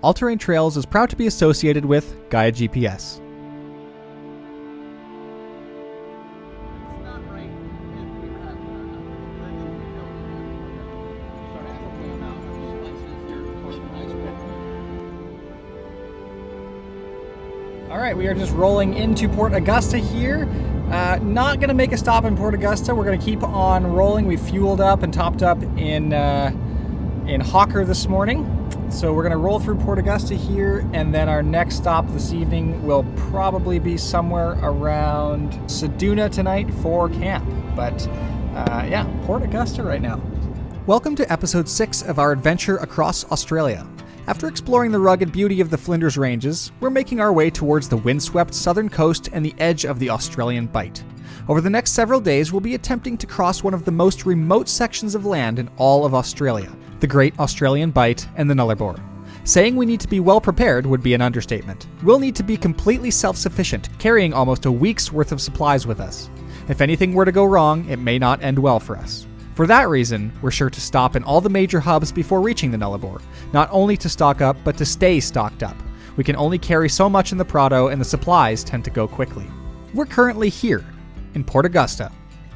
All Terrain Trails is proud to be associated with Gaia GPS. All right, we are just rolling into Port Augusta here. Not going to make a stop in Port Augusta. We're going to keep on rolling. We fueled up and topped up in Hawker this morning. So we're going to roll through Port Augusta here, and then our next stop this evening will probably be somewhere around Seduna tonight for camp. But yeah, Port Augusta right now. Welcome to episode 6 of our adventure across Australia. After exploring the rugged beauty of the Flinders Ranges, we're making our way towards the windswept southern coast and the edge of the Australian Bight. Over the next several days, we'll be attempting to cross one of the most remote sections of land in all of Australia, the Great Australian Bight and the Nullarbor. Saying we need to be well prepared would be an understatement. We'll need to be completely self-sufficient, carrying almost a week's worth of supplies with us. If anything were to go wrong, it may not end well for us. For that reason, we're sure to stop in all the major hubs before reaching the Nullarbor, not only to stock up, but to stay stocked up. We can only carry so much in the Prado, and the supplies tend to go quickly. We're currently here, in Port Augusta,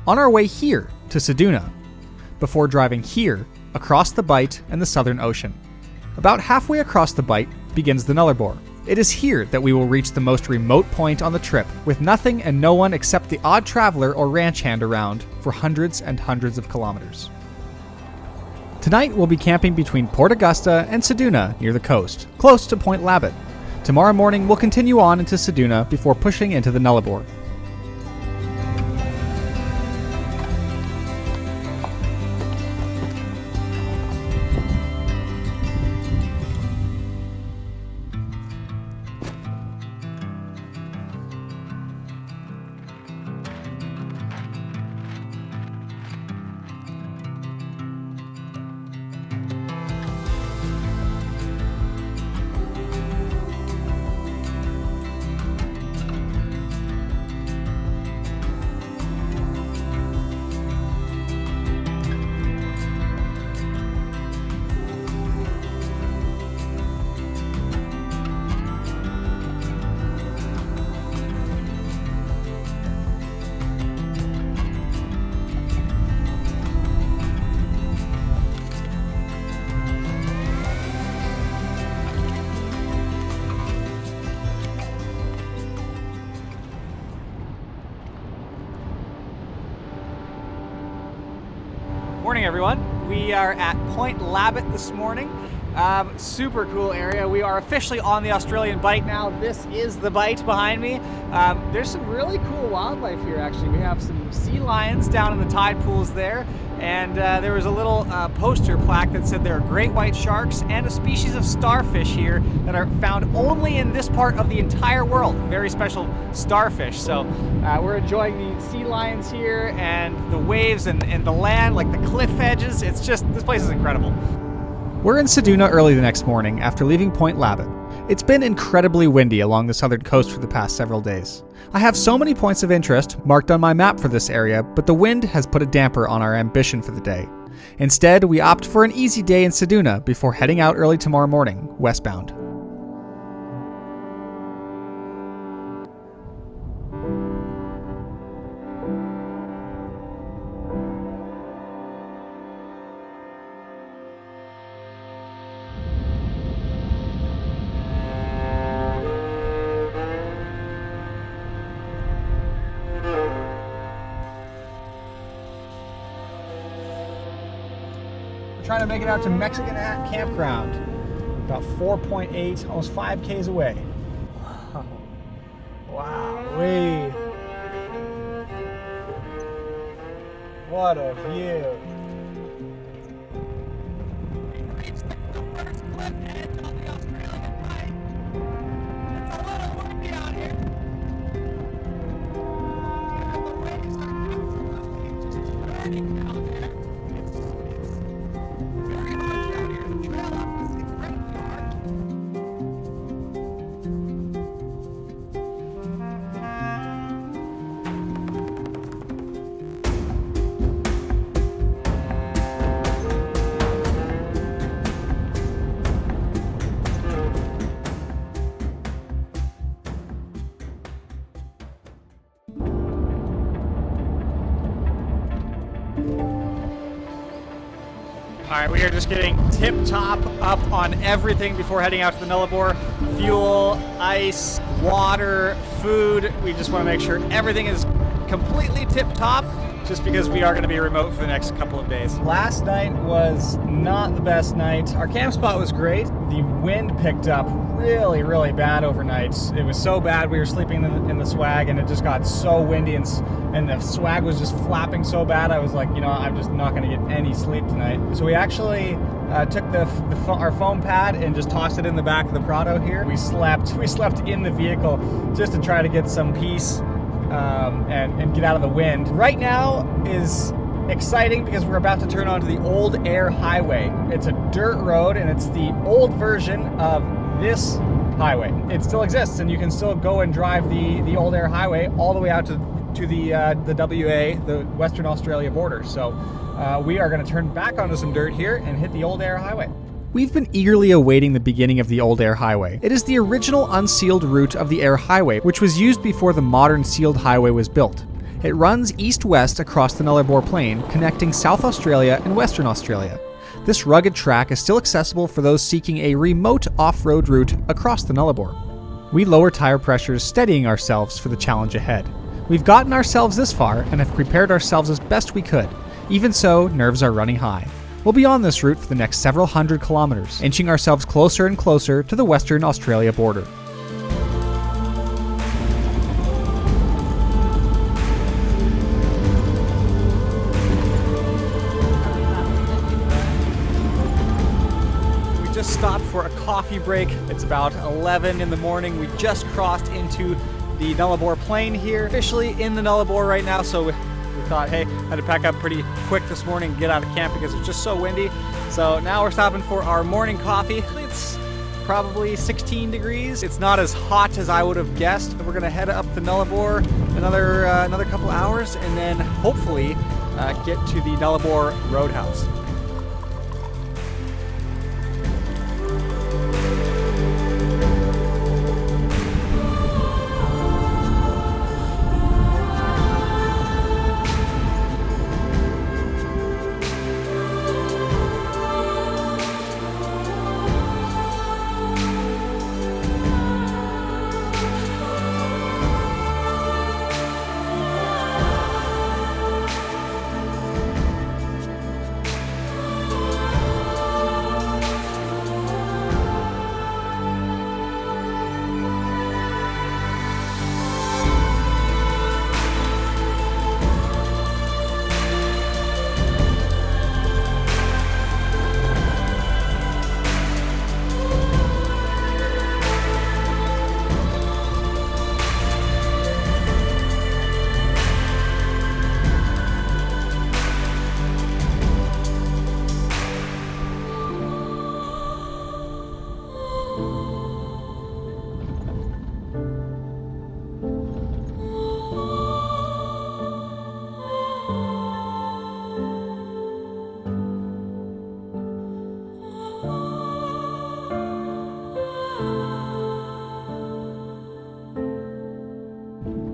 on our way here to Seduna, before driving here across the Bight and the Southern Ocean. About halfway across the Bight begins the Nullarbor. It is here that we will reach the most remote point on the trip, with nothing and no one except the odd traveler or ranch hand around for hundreds and hundreds of kilometers. Tonight we'll be camping between Port Augusta and Seduna near the coast, close to Point Labatt. Tomorrow morning we'll continue on into Seduna before pushing into the Nullarbor. Morning, everyone. We are at Point Labatt this morning. Super cool area. We are officially on the Australian Bight now. This is the Bight behind me. There's some really cool wildlife here, actually. We have some sea lions down in the tide pools there, and there was a little poster plaque that said there are great white sharks and a species of starfish here that are found only in this part of the entire world. Very special starfish. So we're enjoying the sea lions here and the waves and the land, like the cliff edges. It's just, this place is incredible. We're in Seduna early the next morning after leaving Point Labatt. It's been incredibly windy along the southern coast for the past several days. I have so many points of interest marked on my map for this area, but the wind has put a damper on our ambition for the day. Instead, we opt for an easy day in Seduna before heading out early tomorrow morning, westbound. Trying to make it out to Mexican Campground, about 4.8, almost 5 Ks away. Wow, what a view. It's a little windy out here. The waves are absolutely just dragging down there. Very hard down here. The trail up is incredibly hard. All right, we are just getting tip-top up on everything before heading out to the Nullarbor. Fuel, ice, water, food. We just want to make sure everything is completely tip-top, just because we are going to be remote for the next couple of days. Last night was not the best night. Our camp spot was great. The wind picked up really, really bad overnight. It was so bad we were sleeping in the swag, and it just got so windy, and the swag was just flapping so bad. I was like, you know, I'm just not going to get any sleep tonight. So we actually took our foam pad and just tossed it in the back of the Prado here. We slept in the vehicle just to try to get some peace and get out of the wind. Right now is exciting because we're about to turn onto the old Eyre highway. It's a dirt road, and it's the old version of this highway. It still exists, and you can still go and drive the old Eyre highway all the way out to the WA, the Western Australia border. So we are going to turn back onto some dirt here and hit the old Eyre highway. We've been eagerly awaiting the beginning of the old Eyre highway. It is the original unsealed route of the Eyre highway, which was used before the modern sealed highway was built. It runs east-west across the Nullarbor Plain, connecting South Australia and Western Australia. This rugged track is still accessible for those seeking a remote off-road route across the Nullarbor. We lower tire pressures, steadying ourselves for the challenge ahead. We've gotten ourselves this far and have prepared ourselves as best we could. Even so, nerves are running high. We'll be on this route for the next several hundred kilometers, inching ourselves closer and closer to the Western Australia border. We just stopped for a coffee break. It's about 11 in the morning. We just crossed into the Nullarbor Plain here. Officially in the Nullarbor right now, so we thought, hey, I had to pack up pretty quick this morning and get out of camp because it's just so windy. So now we're stopping for our morning coffee. It's probably 16 degrees. It's not as hot as I would have guessed. We're gonna head up the Nullarbor another couple hours, and then hopefully get to the Nullarbor Roadhouse.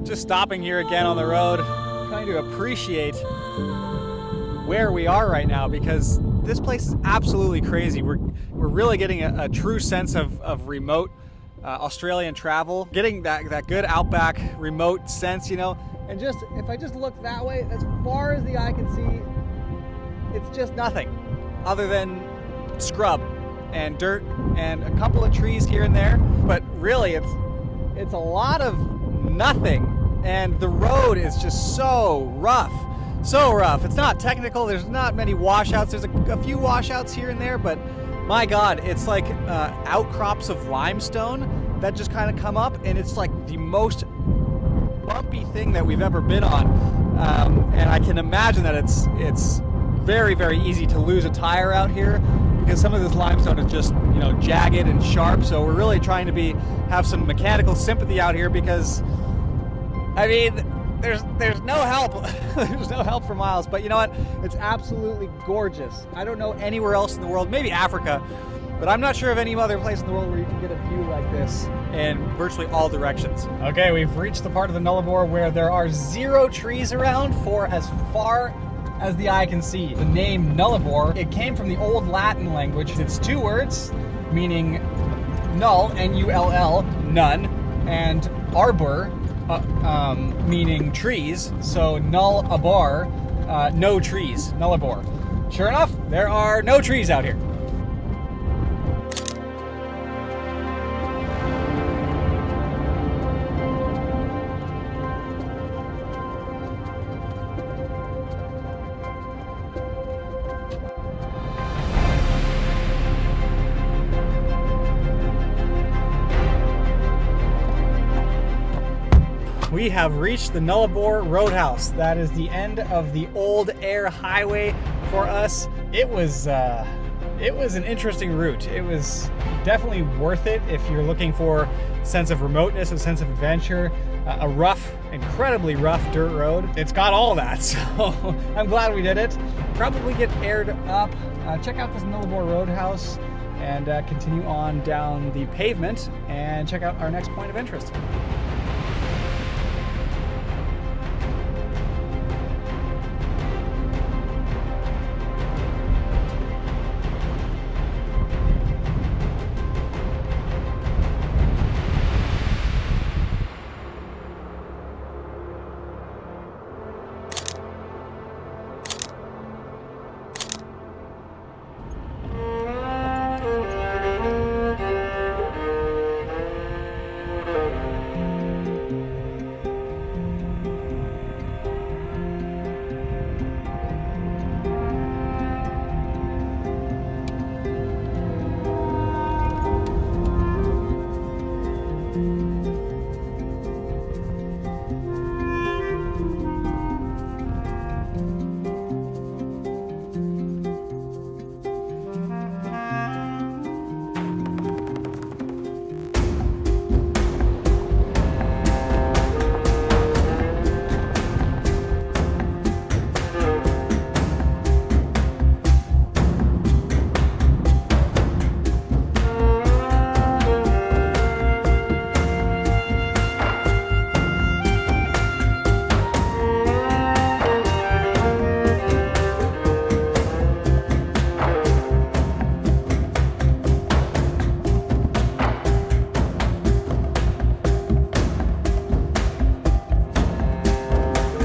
Just stopping here again on the road, trying to appreciate where we are right now, because this place is absolutely crazy. We're really getting a true sense of remote Australian travel, getting that good outback remote sense, you know. And just if I just look that way, as far as the eye can see, it's just nothing other than scrub and dirt and a couple of trees here and there. But really, it's a lot of nothing. And the road is just so rough. So rough. It's not technical. There's not many washouts. There's a few washouts here and there, but my God, it's like outcrops of limestone that just kind of come up, and it's like the most bumpy thing that we've ever been on. And I can imagine that it's very, very easy to lose a tire out here because some of this limestone is just, you know, jagged and sharp. So we're really trying to have some mechanical sympathy out here because, I mean, there's no help. There's no help for miles. But you know what? It's absolutely gorgeous. I don't know anywhere else in the world, maybe Africa, but I'm not sure of any other place in the world where you can get a view like this in virtually all directions. Okay, we've reached the part of the Nullarbor where there are 0 trees around for as far as the eye can see. The name Nullarbor, it came from the old Latin language. It's two words, meaning null, N-U-L-L, none, and arbor, meaning trees. So nullarbor, no trees, Nullarbor. Sure enough, there are no trees out here. We have reached the Nullarbor Roadhouse. That is the end of the old Eyre highway for us. It was an interesting route. It was definitely worth it if you're looking for a sense of remoteness, a sense of adventure, a rough, incredibly rough dirt road. It's got all that, so I'm glad we did it. Probably get aired up. Check out this Nullarbor Roadhouse and continue on down the pavement and check out our next point of interest.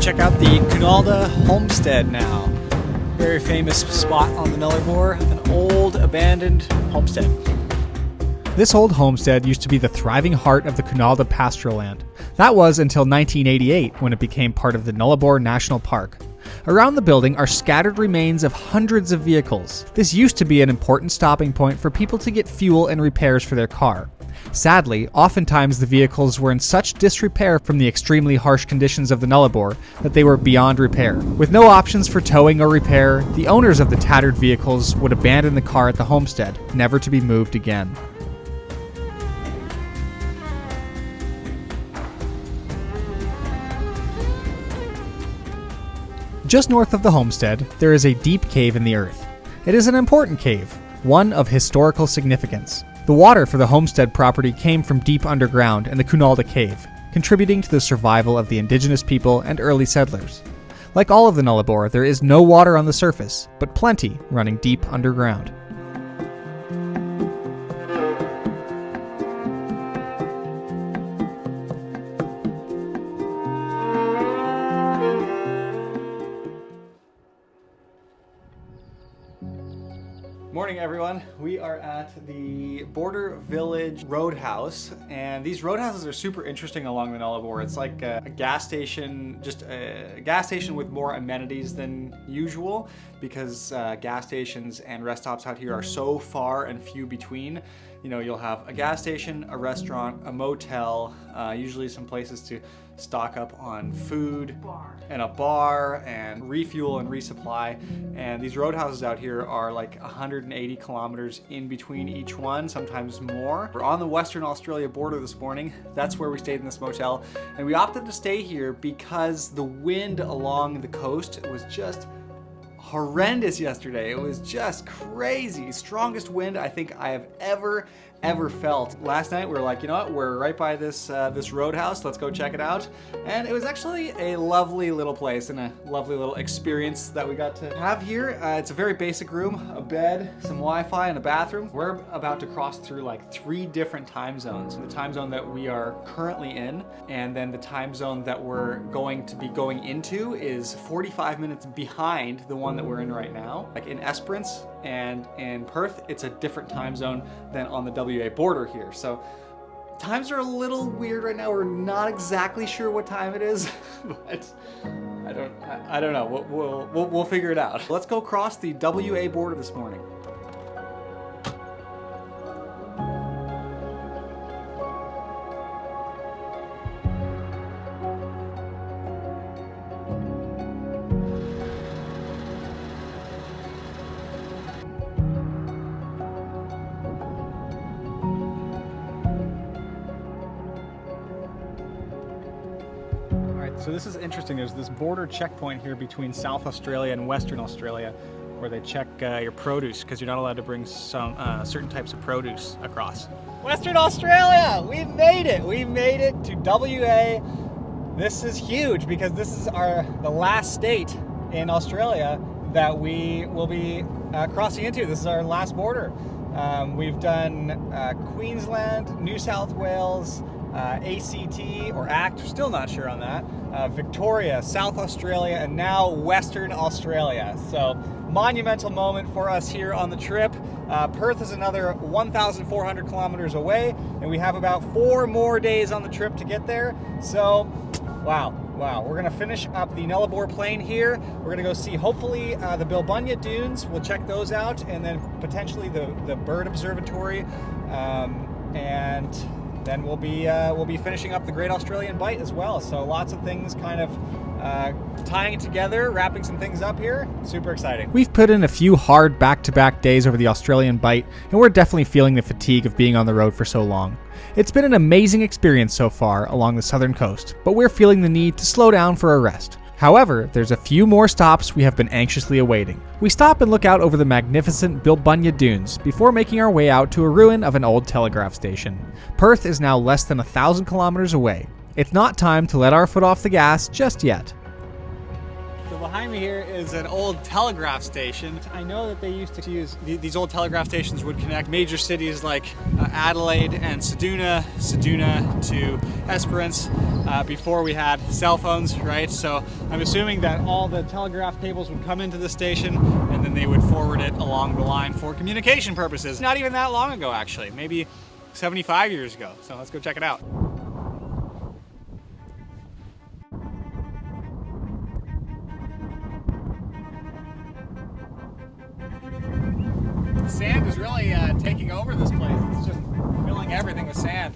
Check out the Koonalda Homestead now. Very famous spot on the Nullarbor, an old abandoned homestead. This old homestead used to be the thriving heart of the Koonalda pastoral land. That was until 1988 when it became part of the Nullarbor National Park. Around the building are scattered remains of hundreds of vehicles. This used to be an important stopping point for people to get fuel and repairs for their car. Sadly, oftentimes the vehicles were in such disrepair from the extremely harsh conditions of the Nullarbor that they were beyond repair. With no options for towing or repair, the owners of the tattered vehicles would abandon the car at the homestead, never to be moved again. Just north of the homestead, there is a deep cave in the earth. It is an important cave, one of historical significance. The water for the homestead property came from deep underground in the Koonalda Cave, contributing to the survival of the indigenous people and early settlers. Like all of the Nullarbor, there is no water on the surface, but plenty running deep underground. Morning everyone, we are at the Border Village Roadhouse, and these roadhouses are super interesting along the Nullarbor. It's like a gas station, just a gas station with more amenities than usual, because gas stations and rest stops out here are so far and few between. You know, you'll have a gas station, a restaurant, a motel, usually some places to stock up on food, and a bar, and refuel and resupply. And these roadhouses out here are like 180 kilometers in between each one, sometimes more. We're on the Western Australia border this morning. That's where we stayed in this motel. And we opted to stay here because the wind along the coast was just horrendous yesterday. It was just crazy. Strongest wind I think I have ever ever felt. Last night we were like, you know what, we're right by this this roadhouse, let's go check it out. And it was actually a lovely little place and a lovely little experience that we got to have here. It's a very basic room, a bed, some Wi-Fi, and a bathroom. We're about to cross through like 3 different time zones. The time zone that we are currently in, and then the time zone that we're going to be going into is 45 minutes behind the one that we're in right now. Like in Esperance and in Perth, it's a different time zone than on the WA border here. So times are a little weird right now. We're not exactly sure what time it is, but I don't know. We'll figure it out. Let's go cross the WA border this morning. So this is interesting. There's this border checkpoint here between South Australia and Western Australia where they check your produce because you're not allowed to bring some certain types of produce across. Western Australia! We made it! We made it to WA. This is huge because this is the last state in Australia that we will be crossing into. This is our last border. We've done Queensland, New South Wales, ACT or ACT, we're still not sure on that, Victoria, South Australia, and now Western Australia. So monumental moment for us here on the trip. Perth is another 1,400 kilometers away, and we have about 4 more days on the trip to get there. So wow. We're gonna finish up the Nullarbor Plain here. We're gonna go see hopefully the Bilbunya Dunes. We'll check those out, and then potentially the bird observatory, and then we'll be finishing up the Great Australian Bight as well. So lots of things kind of tying it together, wrapping some things up here. Super exciting. We've put in a few hard back-to-back days over the Australian Bight, and we're definitely feeling the fatigue of being on the road for so long. It's been an amazing experience so far along the southern coast, but we're feeling the need to slow down for a rest. However, there's a few more stops we have been anxiously awaiting. We stop and look out over the magnificent Bilbunya Dunes before making our way out to a ruin of an old telegraph station. Perth is now less than 1,000 kilometers away. It's not time to let our foot off the gas just yet. So behind me here is an old telegraph station. I know that they used to use, these old telegraph stations would connect major cities like Adelaide and Ceduna to Esperance before we had cell phones, right? So I'm assuming that all the telegraph cables would come into the station and then they would forward it along the line for communication purposes. Not even that long ago, actually, maybe 75 years ago. So let's go check it out. Sand is really taking over this place. It's just filling everything with sand.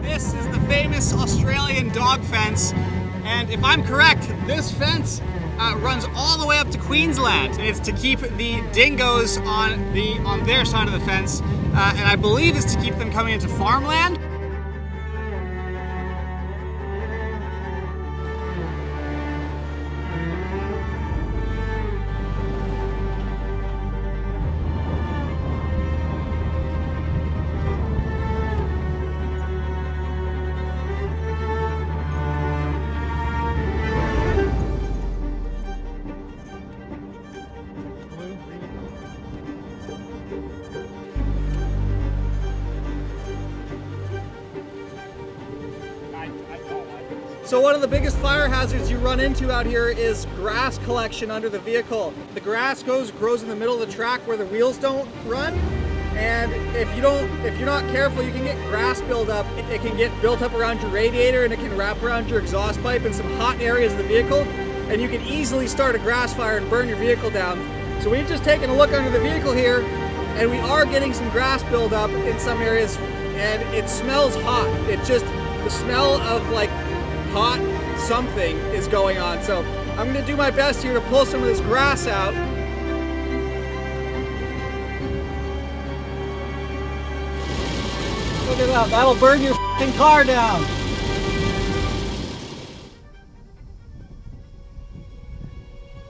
This is the famous Australian dog fence, and if I'm correct, this fence runs all the way up to Queensland, and it's to keep the dingoes on their side of the fence, and I believe it's to keep them coming into farmland. So one of the biggest fire hazards you run into out here is grass collection under the vehicle. The grass grows in the middle of the track where the wheels don't run, And if you're not careful, you can get grass buildup. It can get built up around your radiator, and it can wrap around your exhaust pipe in some hot areas of the vehicle, and you can easily start a grass fire and burn your vehicle down. So we've just taken a look under the vehicle here, and we are getting some grass buildup in some areas, and it smells hot. It just, the smell of like hot something is going on. So I'm gonna do my best here to pull some of this grass out. Look at that, that'll burn your f***ing car down.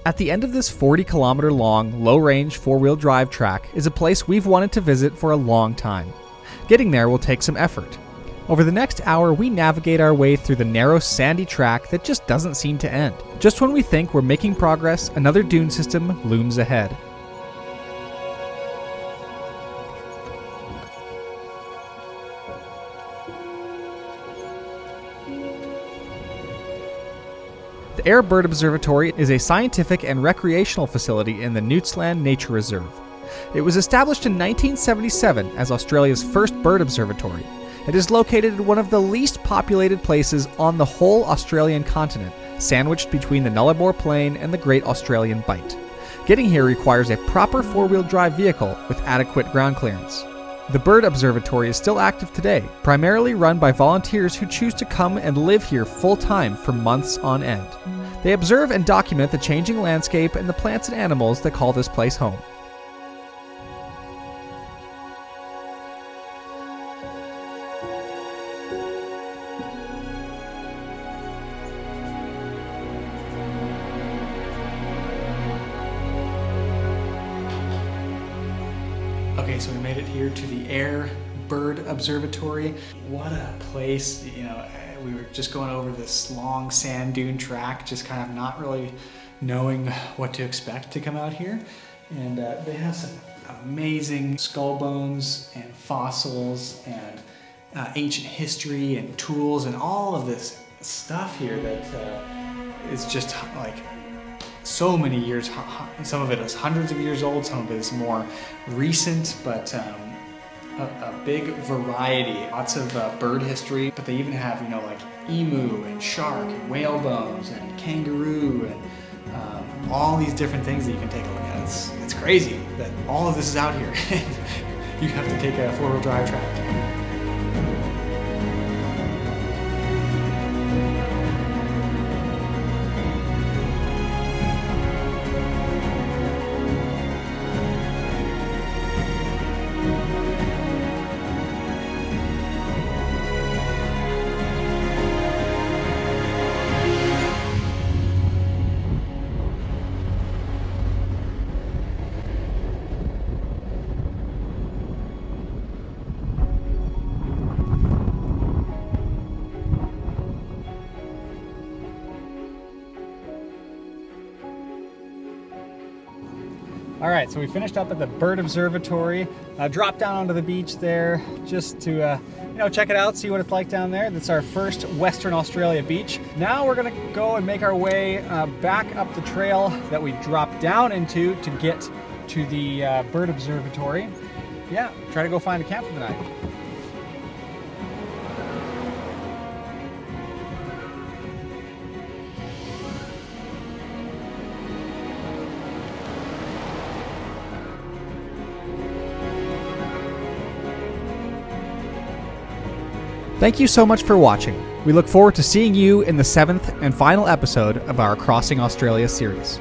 At the end of this 40-kilometer long, low-range four-wheel drive track is a place we've wanted to visit for a long time. Getting there will take some effort. Over the next hour, we navigate our way through the narrow, sandy track that just doesn't seem to end. Just when we think we're making progress, another dune system looms ahead. The Eyre Bird Observatory is a scientific and recreational facility in the Nullarbor Nature Reserve. It was established in 1977 as Australia's first bird observatory. It is located in one of the least populated places on the whole Australian continent, sandwiched between the Nullarbor Plain and the Great Australian Bight. Getting here requires a proper four-wheel drive vehicle with adequate ground clearance. The Bird Observatory is still active today, primarily run by volunteers who choose to come and live here full-time for months on end. They observe and document the changing landscape and the plants and animals that call this place home. Okay, so we made it here to the Eyre Bird Observatory. What a place, you know, we were just going over this long sand dune track, just kind of not really knowing what to expect to come out here. And they have some amazing skull bones and fossils and ancient history and tools and all of this stuff here that is just like so many years. Some of it is hundreds of years old, some of it is more recent, but a big variety, lots of bird history, but they even have, you know, like emu and shark and whale bones and kangaroo and all these different things that you can take a look at. It's crazy that all of this is out here. You have to take a four-wheel drive track. All right, so we finished up at the Bird Observatory, dropped down onto the beach there just to you know, check it out, see what it's like down there. That's our first Western Australia beach. Now we're gonna go and make our way back up the trail that we dropped down into to get to the Bird Observatory. Yeah, try to go find a camp for the night. Thank you so much for watching. We look forward to seeing you in the 7th and final episode of our Crossing Australia series.